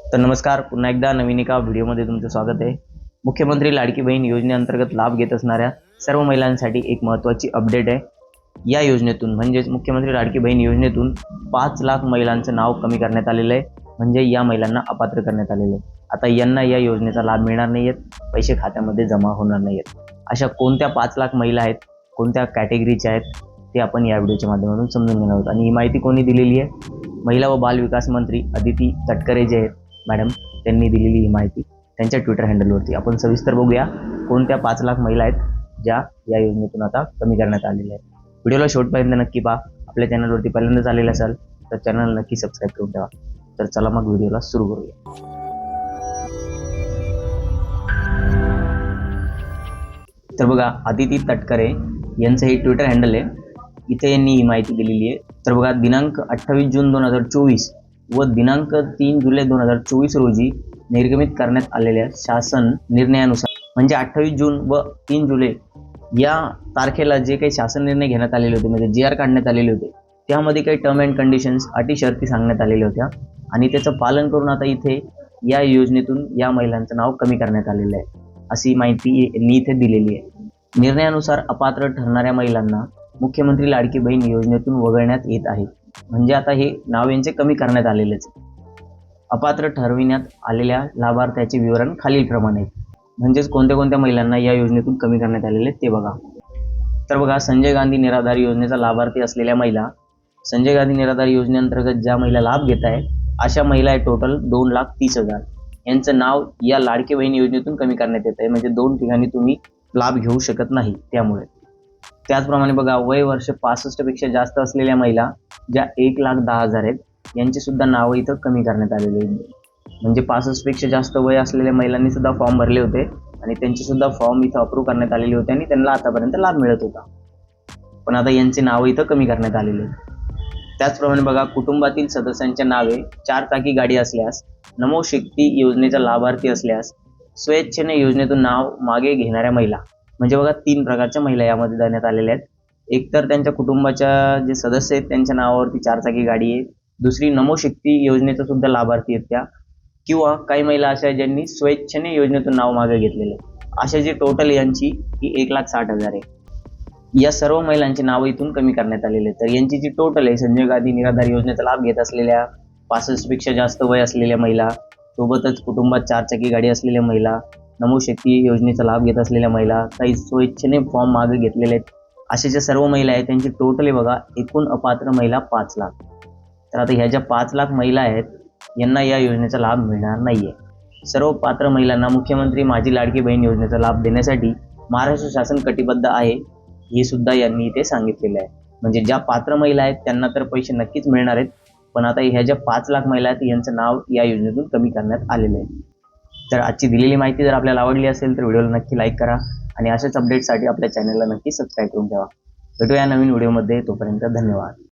तर नमस्कार, पुन्हा एकदा नवीन एका व्हिडिओमध्ये तुमचं स्वागत आहे। मुख्यमंत्री लाडकी बहीण योजनेअंतर्गत लाभ घेत असणाऱ्या सर्व महिलांसाठी एक महत्त्वाची अपडेट आहे। या योजनेतून म्हणजेच मुख्यमंत्री लाडकी बहीण योजनेतून 5 लाख महिलांचं नाव कमी करण्यात आलेलं आहे। म्हणजे या महिलांना अपात्र करण्यात आलेलं आहे। आता यांना या योजनेचा लाभ मिळणार नाही आहेत, पैसे खात्यामध्ये जमा होणार नाही आहेत। अशा कोणत्या 5 लाख महिला आहेत, कोणत्या कॅटेगरीच्या आहेत ते आपण या व्हिडिओच्या माध्यमातून समजून घेणार आहोत। आणि ही माहिती कोणी दिलेली आहे? महिला व बाल विकास मंत्री अदिती तटकरे जे आहेत मॅडम, त्यांनी दिलेली ही माहिती त्यांच्या ट्विटर हँडलवरती। आपण सविस्तर बघूया कोणत्या 5 लाख महिला आहेत ज्या या योजनेतून आता कमी करण्यात आलेल्या आहेत। व्हिडिओला शेवटपर्यंत नक्की पहा। आपल्या चॅनलवरती पहिल्यांदाच आलेले असाल तर चॅनल नक्की सबस्क्राईब करून ठेवा। तर चला मग व्हिडिओला सुरू करूया। तर बघा, अदिती तटकरे यांचं हे ट्विटर हँडल आहे, इथे यांनी ही माहिती दिलेली आहे। तर बघा, दिनांक 28 जून 2024 व दिनांक 3 जुलै 2024 रोजी निर्गमित करण्यात आलेल्या शासन निर्णयानुसार, म्हणजे 28 जून व 3 जुलै या तारखेला जे काही शासन निर्णय घेण्यात आलेले होते, म्हणजे GR काढण्यात आलेले होते, त्यामध्ये काही टर्म अँड कंडिशन्स, अटी शर्ती सांगण्यात आलेल्या होत्या आणि त्याचं पालन करून आता इथे या योजनेतून या महिलांचं नाव कमी करण्यात आलेलं आहे, अशी माहिती यांनी इथे दिलेली आहे। निर्णयानुसार अपात्र ठरणाऱ्या महिलांना मुख्यमंत्री लाडकी बहीण योजनेतून वगळण्यात येत आहे। म्हणजे आता हे नाव यांचे कमी करण्यात आलेलेच। अपात्र ठरविण्यात आलेल्या लाभार्थ्याचे विवरण खालीलप्रमाणे, म्हणजेच कोणत्या कोणत्या महिलांना या योजनेतून कमी करण्यात आलेले ते बघा। तर बघा, संजय गांधी निराधार योजनेचा लाभार्थी असलेल्या महिला, संजय गांधी निराधार योजनेअंतर्गत ज्या महिला लाभ घेत आहे अशा महिला आहे टोटल 2,30,000 यांचं नाव या लाडकी बहीण योजनेतून कमी करण्यात येत आहे। म्हणजे 2 ठिकाणी तुम्ही लाभ घेऊ शकत नाही त्यामुळे। त्याचप्रमाणे बघा, वय वर्ष 65 पेक्षा जास्त असलेल्या महिला ज्या 1,10,000 आहेत यांची सुद्धा नावं इथं कमी करण्यात आलेली आहेत। म्हणजे 65 पेक्षा जास्त वय असलेल्या महिलांनी सुद्धा फॉर्म भरले होते आणि त्यांचे सुद्धा फॉर्म इथं अप्रूव्ह करण्यात आलेले होते आणि त्यांना आतापर्यंत लाभ मिळत होता, पण आता यांची नावं इथं कमी करण्यात आलेली आहेत। त्याचप्रमाणे बघा, कुटुंबातील सदस्यांच्या नावे 4 चाकी गाडी असल्यास, नमो शक्ती योजनेचा लाभार्थी असल्यास, स्वेच्छेने योजनेतून नाव मागे घेणाऱ्या महिला, म्हणजे बघा 3 प्रकारच्या महिला यामध्ये देण्यात आलेल्या आहेत। एक तर त्यांच्या कुटुंबाच्या जे सदस्य आहेत त्यांच्या नावावरती 4 चाकी गाडी आहे, दुसरी नमो शक्ती योजनेचा सुद्धा लाभार्थी आहेत त्या, किंवा काही महिला अशा आहेत ज्यांनी स्वेच्छेने योजनेतून नाव मागे घेतलेले, अशा जी टोटल यांची ही 1,60,000 आहे। या सर्व महिलांची नावं इथून कमी करण्यात आलेली आहेत। तर यांची जी टोटल आहे, संजय गांधी निराधार योजनेचा लाभ घेत असलेल्या 65 पेक्षा जास्त वय असलेल्या महिला, सोबतच कुटुंबात 4 चाकी गाडी असलेल्या महिला, नमो शक्ती योजनेचा लाभ घेत असलेल्या महिला, काही स्वेच्छेने फॉर्म मागे घेतलेले आहेत, अशा ज्या सर्व महिला आहेत त्यांची टोटली बघा, एकूण अपात्र महिला 5 लाख। तर आता ह्या ज्या 5 लाख महिला आहेत यांना या योजनेचा लाभ मिळणार नाहीये। सर्व पात्र महिलांना मुख्यमंत्री माझी लाडकी बहीण योजनेचा लाभ देण्यासाठी महाराष्ट्र शासन कटिबद्ध आहे, हे सुद्धा यांनी इथे सांगितलेलं आहे। म्हणजे ज्या पात्र महिला आहेत त्यांना तर पैसे नक्कीच मिळणार आहेत, पण आता ह्या ज्या 5 लाख महिला आहेत यांचं नाव या योजनेतून कमी करण्यात आलेलं आहे। तर आजची दिलेली माहिती जर आपल्याला आवडली असेल तर व्हिडिओला नक्की लाईक करा आणि अशाच अपडेटसाठी आपल्या चॅनलला नक्की सबस्क्राईब करून ठेवा। भेटूया नवीन व्हिडिओमध्ये, तोपर्यंत धन्यवाद।